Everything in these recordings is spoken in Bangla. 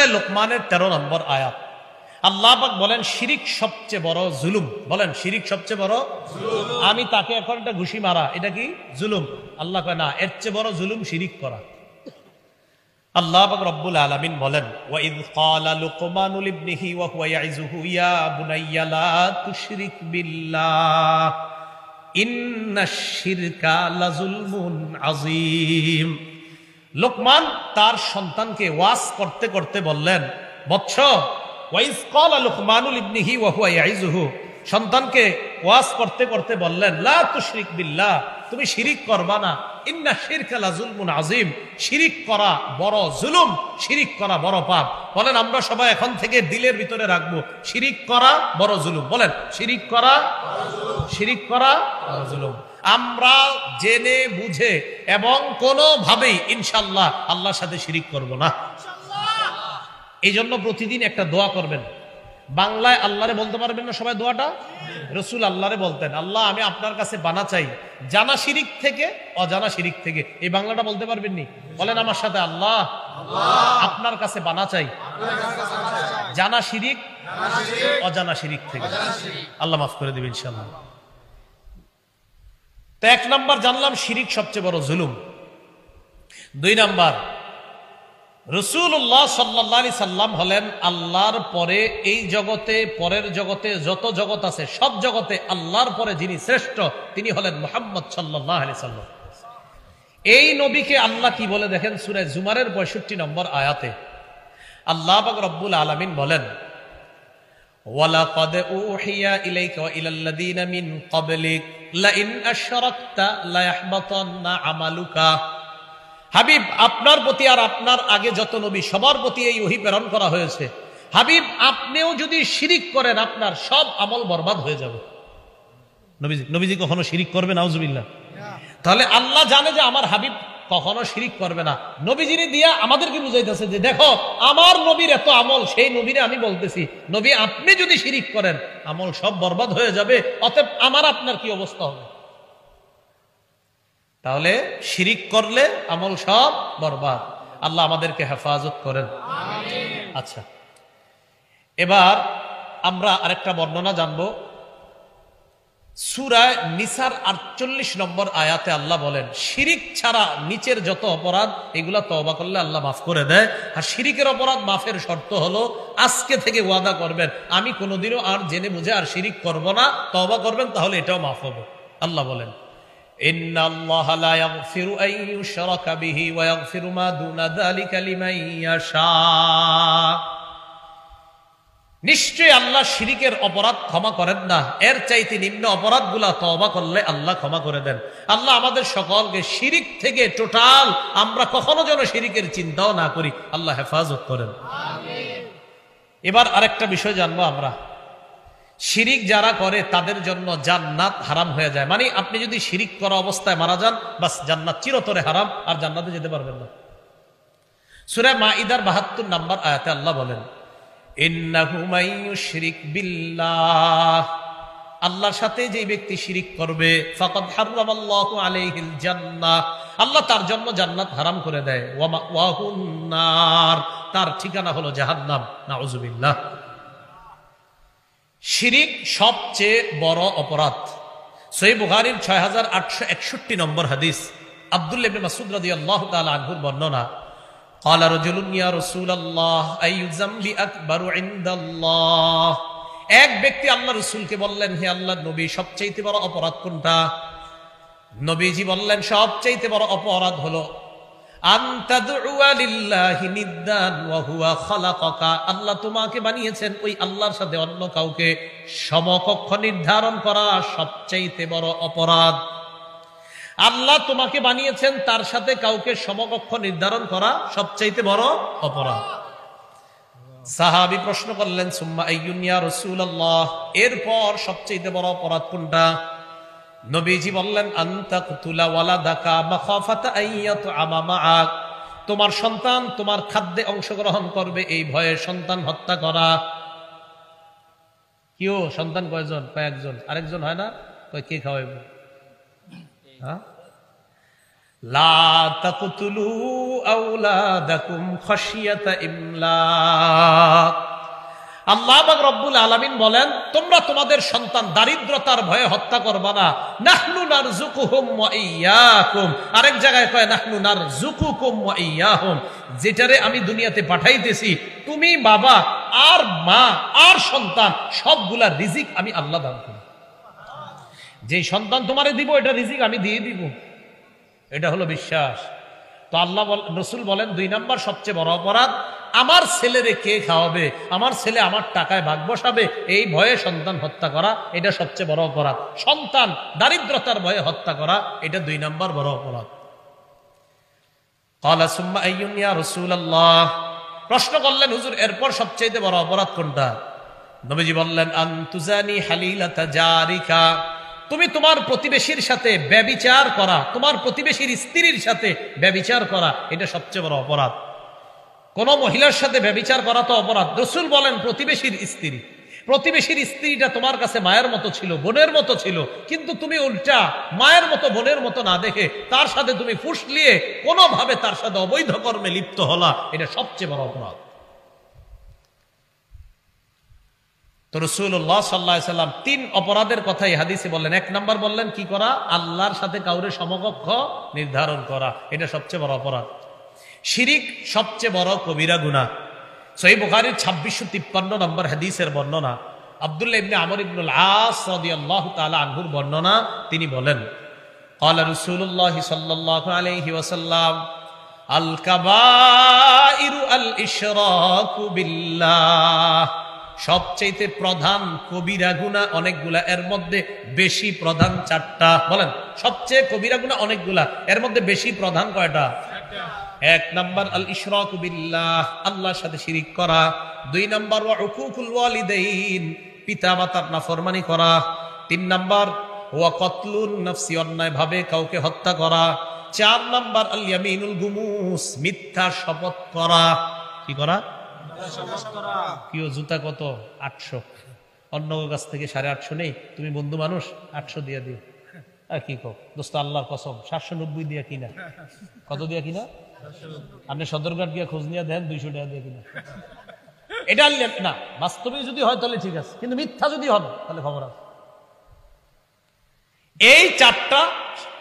সূরা লোকমানের 13 নম্বর আয়াত। আল্লাহ পাক বলেন শিরিক সবচেয়ে বড় জুলুম। বলেন শিরিক সবচেয়ে বড় জুলুম। আমি তাকে এখন একটা ঘুষি মারা, এটা কি জুলুম? আল্লাহ কয় না, এর চেয়ে বড় জুলুম শিরিক করা। আল্লাহ পাক রব্বুল আলামিন বলেন ওয়াইদ ক্বালা লুকমানু লিবনিহি ওয়া হুয়া ইয়াইযুহু ইয়া বুনাইয়া লা তুশরিক বিল্লাহ ইন্নাশ শিরকা লাযুলমুন আযীম। লোকমান তার সন্তানকে ওয়াজ করতে করতে বললেন, বৎস, ওয়াইজ ক্বালা লুকমানু লিবনিহি ওয়া হুয়া ইয়াইযুহু, সন্তানকে ওয়াজ করতে করতে বললেন লা তুশরিক বিল্লাহ, তুমি শিরিক করবা না, ইন্না শিরকা লাযুলমুন আযীম, শিরিক করা বড় জুলুম, শিরিক করা বড় পাপ। বলেন আমরা সবাই এখন থেকে দিলের ভিতরে রাখবো শিরিক করা বড় জুলুম। বলেন শিরিক করা বড় জুলুম, শিরিক করা বড় জুলুম। আমরা জেনে বুঝে এবং কোনোভাবেই ইনশাআল্লাহ আল্লাহর সাথে শিরিক করব না। এই জন্য প্রতিদিন একটা দোয়া করবেন। বাংলায় আল্লাহরে বলতে পারবেন না সবাই দোয়াটা? রাসূল আল্লাহরে বলতেন, আল্লাহ আমি আপনার কাছে বানা চাই জানা শিরিক থেকে, অজানা শিরিক থেকে। এই বাংলাটা বলতে পারবেন নি? বলেন আমার সাথে, আল্লাহ আপনার কাছে বানা চাই জানা শিরিক, অজানা শিরিক থেকে। আল্লাহ মাফ করে দিবেন ইনশাআল্লাহ। তো 1 নাম্বার জানলাম শিরিক সবচেয়ে বড় জুলুম। 2 নাম্বার, রাসূলুল্লাহ সাল্লাল্লাহু আলাইহি সাল্লাম হলেন আল্লাহর পরে এই জগতে, পরের জগতে যত জগৎ আছে সব জগতে আল্লাহর পরে যিনি শ্রেষ্ঠ তিনি হলেন মুহাম্মদ সাল্লাল্লাহু আলাইহি সাল্লাম। এই নবীকে আল্লাহ কি বলে দেখেন, সূরা জুমারের 65 নম্বর আয়াতে আল্লাহ পাক রব্বুল আলামিন বলেন ওয়ালাকাদ উহিয়া ইলাইকা ওয়া ইলাল্লাযীনা মিন ক্বাবলিক লাইন আশরাকতা লায়াহবাতান্না আমালুকা। হাবিব, আপনার প্রতি আর আপনার আগে যত নবী সবার প্রতি এই ওহী প্রেরণ করা হয়েছে। হাবিব, আপনিও যদি শিরিক করেন আপনার সব আমল বরবাদ হয়ে যাবে। নবীজি কখনো শিরিক করবে? নাউজুবিল্লাহ। তাহলে আল্লাহ জানে যে আমার হাবিব কখনো শিরিক করবে না। নবীজিরে দিয়া আমাদেরকে বুঝাইতেছে যে দেখো আমার নবীর এত আমল, সেই নবীরে আমি বলতেছি নবী আপনি যদি শিরিক করেন আমল সব বরবাদ হয়ে যাবে, অতএব আমার আপনার কি অবস্থা হবে? তাহলে শিরিক করলে আমল সব বরবাদ। আল্লাহ আমাদেরকে হেফাজত করেন। আচ্ছা, এবার আমরা আরেকটা বর্ণনা জানবো। সূরা নিসার 48 নম্বর আয়াতে আল্লাহ বলেন শিরিক ছাড়া নিচের যত অপরাধ এগুলা তওবা করলে আল্লাহ মাফ করে দেয়। আর শিরিকের অপরাধ মাফের শর্ত হলো আজকে থেকে ওয়াদা করবেন আমি কোনোদিনও আর জেনে বুঝে আর শিরিক করব না, তওবা করবেন, তাহলে এটাও মাফ হবে। আল্লাহ বলেন ইন্নাল্লাহা লা ইয়াগফিরু আন ইউশরাকা বিহি ওয়া ইয়াগফিরু মা দুনা যালিকা লিমান ইয়াশা। নিশ্চয় আল্লাহ শিরিকের অপরাধ ক্ষমা করেন না, এর চাইতে নিম্ন অপরাধগুলা তওবা করলে আল্লাহ ক্ষমা করে দেন। আল্লাহ আমাদের সকলকে শিরিক থেকে টোটাল আমরা কখনো যেন শিরিকের চিন্তাও না করি, আল্লাহ হেফাজত করেন। এবার আরেকটা বিষয় জানবো আমরা। শিরিক যারা করে তাদের জন্য জান্নাত হারাম হয়ে যায়। মানে আপনি যদি শিরিক করা অবস্থায় মারা যান, বাস জান্নাত চিরতরে হারাম, আর জান্নাতে যেতে পারবেন না। সূরা মাঈদার 72 নম্বর আয়াতে আল্লাহ বলেন ইন্নাহু মান ইউশরিক বিল্লাহ, আল্লাহর সাথে যে ব্যক্তি শিরিক করবে ফাকাদ হারামাল্লাহু আলাইহিল জান্নাহ, আল্লাহ তার জন্য জান্নাত হারাম করে দেয়। ওয়া মাওয়াহুন নার, তার ঠিকানা হলো জাহান্নাম। নাউযুবিল্লাহ। শিরিক সবচেয়ে বড় অপরাধ। সহিহ বুখারীর 6861 নম্বর হাদিস, আব্দুল্লাহ ইবনে মাসউদ রাদিয়াল্লাহু তাআলা আনহুর বর্ণনা, ক্বালা রাজুলুন ইয়া রাসূলুল্লাহ আইয়ু যামবি আকবারু ইনদাল্লাহ। এক ব্যক্তি আল্লাহ রাসূলকে বললেন, হে আল্লাহর নবী সবচেয়ে বড় অপরাধ কোনটা? নবীজি বললেন সবচেয়ে বড় অপরাধ হলো আনতা দুআ লিল্লাহি নিদ্দান ওয়া হুয়া খালাকাকা, আল্লাহ তোমাকে বানিয়েছেন ওই আল্লাহর সাথে অন্য কাউকে সমকক্ষ নির্ধারণ করা সবচেয়ে বড় অপরাধ। আল্লাহ তোমাকে বানিয়েছেন, তার সাথে কাউকে সমকক্ষ নির্ধারণ করা সবচেয়ে বড় অপরাধ। সাহাবী প্রশ্ন করলেন সুম্মা আইয়ুন ইয়া রাসূলুল্লাহ, এরপর সবচেয়ে বড় অপরাধ কোনটা? নবীজি বললেন আনতাকতুলা ওয়ালাদাকা মাখাফাতা আইয়াতআমা মাআক, তোমার সন্তান তোমার খাদ্যে অংশগ্রহণ করবে এই ভয়ে সন্তান হত্যা করা। কিও সন্তান কয়জন? কয়েকজন, আরেকজন হয় না, কয় কে খাওয়াইবে? হ্যাঁ, লা তাকতুলু আওলাদাকুম খাশিয়াতা ইমলাক। আল্লাহ পাক রব্বুল আলামিন বলেন, তোমরা তোমাদের সন্তান দারিদ্রতার ভয়ে হত্যা করবা না। নাহনু নারযুকুহুম ওয়া ইয়্যাকুম। আরেক জায়গায় কয় নাহনু নারযুকুকুম ওয়া ইয়্যাহুম। যেটারে আমি দুনিয়াতে পাঠাইতেছি, তুমি বাবা আর মা আর সন্তান সবগুলা রিজিক আমি আল্লাহ দান করি। যে সন্তান তোমারে দিব এটা রিজিক আমি দিয়ে দিব, এটা হলো বিশ্বাস। তো আল্লাহ রসুল বলেন 2 নাম্বার সবচেয়ে বড় অপরাধ, আমার ছেলেরে কে খাওয়াবে, আমার ছেলে আমার টাকায় ভাগ বসাবে, এই ভয়ে সন্তান হত্যা করা, এটা সবচেয়ে বড় অপরাধ। সন্তান দারিদ্রতার ভয়ে হত্যা করা, এটা 2 নাম্বার বড় অপরাধ। ক্বালা সুম্মা আইয়ুন ইয়া রাসূলুল্লাহ। প্রশ্ন করলেন, হুজুর এরপর সবচেয়ে বড় অপরাধ কোনটা? নবীজি বললেন, আনতুজানি হালিলাতা জারিকা। তুমি তোমার প্রতিবেশীর সাথে ব্যভিচার করা, তোমার প্রতিবেশীর স্ত্রীর সাথে ব্যভিচার করা, এটা সবচেয়ে বড় অপরাধ। কোন মহিলার সাথে ব্যভিচার করা তো অপরাধ। রাসূল বলেন প্রতিবেশীর স্ত্রী, প্রতিবেশীর স্ত্রীটা তোমার কাছে মায়ের মতো ছিল, বোনের মতো ছিল, কিন্তু তুমি উল্টা মায়ের মতো বোনের মতো না দেখে তার সাথে তুমি ফুসলিয়ে কোনোভাবে তার সাথে অবৈধ কর্মে লিপ্ত হলা, এটা সবচেয়ে বড় অপরাধ। তো রাসূলুল্লাহ সাল্লাল্লাহু আলাইহি সাল্লাম 3 অপরাধের কথাই হাদিসে বললেন। 1 নাম্বার বললেন কি করা? আল্লাহর সাথে কাউরে সমকক্ষ নির্ধারণ করা, এটা সবচেয়ে বড় অপরাধ। শিরিক সবচেয়ে বড় কবিরা গুনাহ। সহিহ বুখারীর 2653 নম্বর হাদিসের বর্ণনা, আব্দুল্লাহ ইবনে আমর ইবনুল আস রাদিয়াল্লাহু তাআলা আনহুর বর্ণনা, তিনি বলেন, ক্বালা রাসূলুল্লাহ সাল্লাল্লাহু আলাইহি ওয়াসাল্লাম, আল কাবাইরু আল ইশরাকু বিল্লাহ। সবচেয়ে প্রধান কবিরা গুনাহ অনেকগুলা, এর মধ্যে বেশি প্রধান 4টা। বলেন, সবচেয়ে কবিরা গুনাহ অনেকগুলা, এর মধ্যে বেশি প্রধান কয়টা? 1 নাম্বার আল ইশরাকু বিল্লাহ, আল্লাহর সাথে শিরিক করা। 2 নাম্বার ওয়া উকুকুল ওয়ালিদাইন, পিতামাতার নাফরমানি করা। 3 নাম্বার ওয়া কতলুন নাফসি, অন্যায় ভাবে কাউকে হত্যা করা। 4 নাম্বার আল ইয়ামিনুল গুমুস, মিথ্যা শপথ করা। কি করা? কিও জুতা কত? 800, অন্য কাছ থেকে 850 নেই, তুমি বন্ধু মানুষ 800 দিয়ে দিও। আর কি কো দোস্ত, আল্লাহর কসম 790 দিয়া কিনা। কত দিয়া কিনা? আপনি সদরঘাট গিয়া খোঁজ নিয়ে দেন 200 টাকা দিয়ে কিনা। এটা না, বাস্তবে যদি হয় তাহলে ঠিক আছে, কিন্তু মিথ্যা যদি হন তাহলে খবর আছে। এই 4টা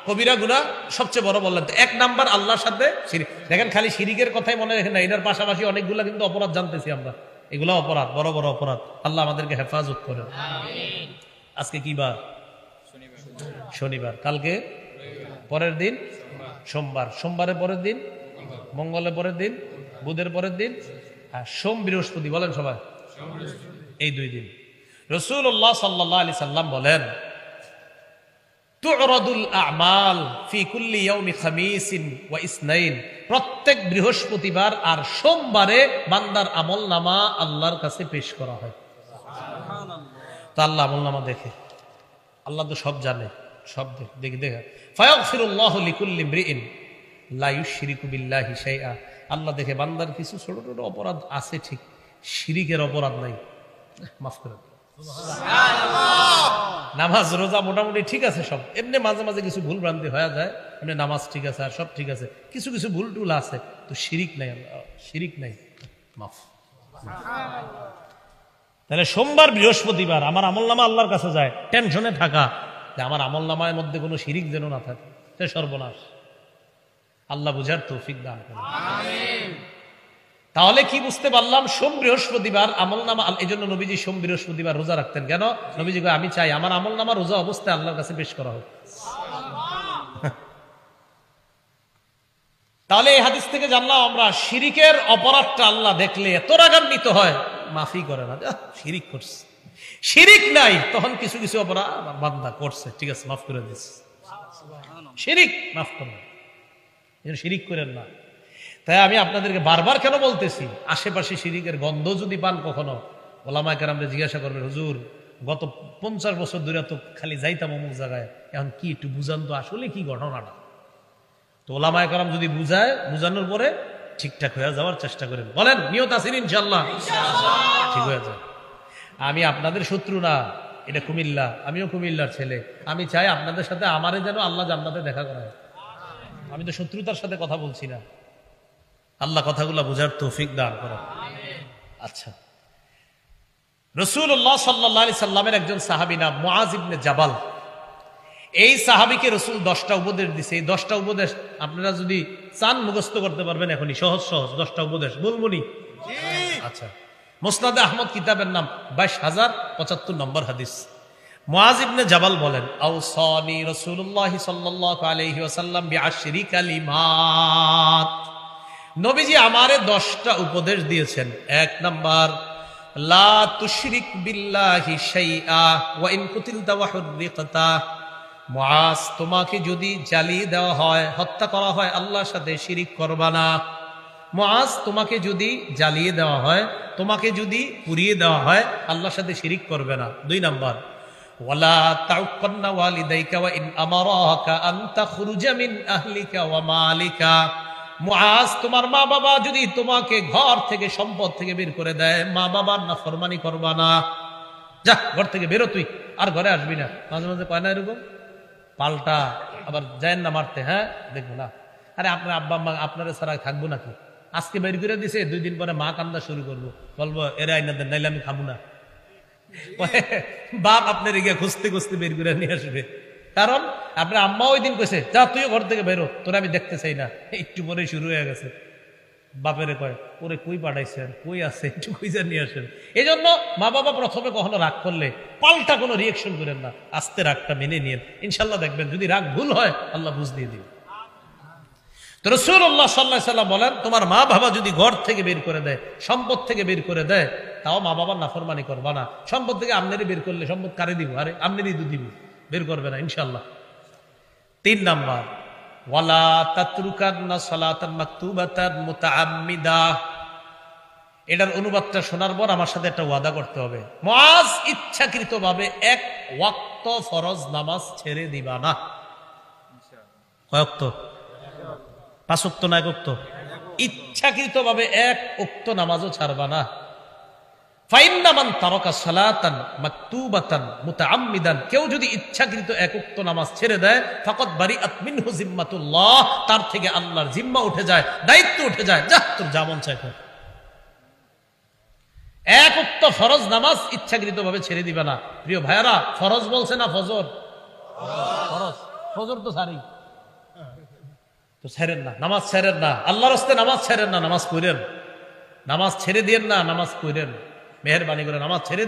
কবিরা গুনাহ সবচেয়ে বড় বললেন। 1 নাম্বার আল্লাহর সাথে শিরিক। দেখেন, খালি শিরিকের কথাই মনে রাখেন না, এটার পাশাপাশি অনেকগুলা কিন্তু অপরাধ জানতেছি আমরা, এগুলো অপরাধ, বড় বড় অপরাধ। আল্লাহ আমাদেরকে হেফাজত করেন। আজকে কি বার? শনিবার। কালকে পরের দিন সোমবার, সোমবারের পরের দিন মঙ্গলের পরের দিন, বুধের পরের দিন, আর সোম বৃহস্পতি। বলেন সবাই, এই 2 দিন। রাসূলুল্লাহ সাল্লাল্লাহু আলাইহি সাল্লাম বলেন, তু'রাদুল আ'মাল ফি কুল্লি ইয়াউমি খামিসিন ওয়া ইসনাইন। প্রত্যেক বৃহস্পতিবার আর সোমবারে বান্দার আমলনামা আল্লাহর কাছে পেশ করা হয়। সুবহানাল্লাহ। তো আল্লাহ আমলনামা দেখে, আল্লাহ তো সব জানে, সব দেখে। ফায়াগফিরুল্লাহু লিকুল্লি ইমরিইন লা ইউশরিকু বিল্লাহি শাইআ। আল্লাহ দেখে বান্দার কিছু ছোট ছোট অপরাধ আছে, ঠিক শিরিকের অপরাধ নাই, মাফ করে দেন। সুবহানাল্লাহ। নামাজ রোজা মোটামুটি ঠিক আছে সব, এমনি মাঝে মাঝে কিছু ভুল ভ্রান্তি হয়ে যায়, এমনি নামাজ ঠিক আছে আর সব ঠিক আছে, কিছু কিছু ভুল টুল আছে, তো শিরিক নাই, শিরিক নাই, মাফ। তাহলে সোমবার বৃহস্পতিবার আমার আমলনামা আল্লাহর কাছে যায়, টেনশনে থাকা যে আমার আমলনামার মধ্যে কোনো শিরিক যেন না থাকে, সে সর্বনাশ। আল্লাহ বুঝার তৌফিক দান করেন, আমিন। তাহলে কি বুঝতে পারলাম? সোম বৃহস্পতিবার আমলনামা, এই জন্য নবীজি সোম বৃহস্পতিবার রোজা রাখতেন। কেন? নবীজি কয়, আমি চাই আমার আমলনামা রোজা অবস্থায় আল্লাহর কাছে পেশ করা হোক। তাহলে এই হাদিস থেকে জানলাম আমরা, শিরিকের অপরাধটা আল্লাহ দেখলে এত রাগান্বিত হয়, মাফি করে না। শিরিক করছে, শিরিক নাই, তখন কিছু কিছু অপরাধ বান্দা করছে, ঠিক আছে মাফ করে দিচ্ছে, শিরিক মাফ করেন, শিরিক করেন না। তাই আমি আপনাদেরকে বারবার কেন বলতেছি, আশেপাশে শিরিকের গন্ধ যদি পান কখনো, ওলামায়ে কেরামরা জিজ্ঞাসা করবেন, হুজুর গত 50 বছর ধরে তো খালি যাইতাম অমুক জায়গায়, এখন কি একটু বুঝান তো আসলে কি ঘটনাটা। তো ওলামায়ে কেরাম যদি বুঝায়, বুঝানোর পরে ঠিকঠাক হয়ে যাওয়ার চেষ্টা করেন। বলেন, নিয়ত আছেন ইনশাআল্লাহ? ঠিক হয়ে যায়। আমি আপনাদের শত্রু না, এটা কুমিল্লা, আমিও কুমিল্লার ছেলে। আমি চাই আপনাদের সাথে আমারে যেন আল্লাহ জান্নাতে দেখা করায়। আমি তো শত্রুতার সাথে কথা বলছি না। আল্লাহ কথাগুলো বোঝার তৌফিক দান করেন। আচ্ছা, রাসূলুল্লাহ সাল্লাল্লাহু আলাইহি সাল্লামের একজন সাহাবী নাম মুআজ ইবনে জাবাল। এই সাহাবীকে রাসূল 10টা উপদেশ দিয়েছে। এই 10টা উপদেশ আপনারা যদি চান মুখস্থ করতে পারবেন এখনই, সহজ সহজ 10টা উপদেশ বলবনি। আচ্ছা, মুসনাদে আহমদ কিতাবের নাম 22,075 নম্বর হাদিস। মুআজ ইবনে জাবাল বলেন, আওসানি রাসূলুল্লাহ সাল্লাল্লাহু আলাইহি ওয়াসাল্লাম বিআশরি কালিমাত। নবীজি আমারে 10টা উপদেশ দিয়েছেন। 1 নাম্বার, লা তুশরিক বিল্লাহি শাইআ ওয়া ইন কুতিলতা ওয়া হুররিকতা। মুআজ, তোমাকে যদি জ্বালিয়ে দেওয়া হয়, হত্যা করা হয়, আল্লাহর সাথে শিরিক করবা না। মুআজ, তোমাকে যদি জ্বালিয়ে দেওয়া হয়, তোমাকে যদি পুড়িয়ে দেওয়া হয়, আল্লাহর সাথে শিরিক করবে না। 2 নাম্বার, ওয়ালা তাউক্কান্না ওয়ালিদাইকা ওয়া ইন আমারাকা আন তাখরুজা মিন আহলিকা ওয়া মালিকা। মুআজ, তোমার মা বাবা যদি তোমাকে ঘর থেকে সম্পদ থেকে বের করে দেয়, মা বাবার নাফরমানি করবা না। যা, ঘর থেকে বেরো তুই, আর ঘরে আসবি না। মাঝে মাঝে কয় না এরকম, পাল্টা আবার যায় না মারতে, হ্যাঁ দেখবো না। আরে আপনার আব্বা আম্মা আপনারা ছাড়া থাকবো নাকি? আজকে বের করে দিছে, 2 দিন পরে মা কান্দা শুরু করবো, বলবো এরা আইনা দেন, নাইলে আমি খাবো না। বাপ আপনার গিয়ে খুঁজতে খুঁজতে বের করে নিয়ে আসবে, কারণ আপনার আম্মা ওই দিন কইছে যা তুইও ঘর থেকে বেরো, তোরা আমি দেখতে চাই না। একটু পরে শুরু হয়ে গেছে, বাপেরে কয় ওরে কই পাঠাইছেন, কই আছে, একটু খুঁজে নিয়ে আসেন। এই জন্য মা বাবা প্রথমে কখনো রাগ করলে পাল্টা কোনো রিয়েকশন করেন না, আস্তে রাগটা মেনে নিয়েন, ইনশাল্লাহ দেখবেন যদি রাগ ভুল হয় আল্লাহ বুঝ দিয়ে দিবে। তো রাসূলুল্লাহ সাল্লাল্লাহু আলাইহি সাল্লাম বলেন, তোমার মা বাবা যদি ঘর থেকে বের করে দেয়, সম্পদ থেকে বের করে দেয়, তাও মা বাবার নাফরমানি করবা না। সম্পদ থেকে আমনেরই বের করলে সম্পদ কারে দিব? আরে আমনেরই তো দিব, বের করবে না ইনশাল্লাহ। 3 নাম্বার, ওয়ালা তাতরুকান্না সালাতান মাকতুবাতান মুতাআম্মিদা। এটার অনুবাদটা শোনার পর আমার সাথে একটা ওয়াদা করতে হবে। মুআজ, ইচ্ছাকৃতভাবে 1 ওয়াক্ত ফরজ নামাজ ছেড়ে দিবা না। কয় ওয়াক্ত? 5 ওয়াক্ত না 1 ওয়াক্ত? ইচ্ছাকৃতভাবে 1 ওয়াক্ত নামাজও ছাড়বা না। ফাইন্না মান তারাকা সালাতান মাকতুবাতান মুতাআম্মিদান, কেউ যদি ইচ্ছাকৃত 1 ওয়াক্ত নামাজ ছেড়ে দেয়, ফাকাদ বারিআত মিনহু জিম্মাতুল্লাহ, তার থেকে আল্লাহর জিম্মা উঠে যায়, দায়িত্ব উঠে যায়। যা, তোর যা মন চায় কর। 1 ওয়াক্ত ফরজ নামাজ ইচ্ছাকৃতভাবে ছেড়ে দিবে না। প্রিয় ভাইয়ারা, ফরজ বলছে না ফজর? ফরজ। ফজর তো ছাড়ি, তো ছেড়েন না, নামাজ ছেড়েন না, আল্লাহর রাস্তায় নামাজ ছেড়েন না, নামাজ পড়েন। নামাজ ছেড়ে দিয়েন না, নামাজ পড়েন, মেহেরবানি করে নামাজ ছেড়ে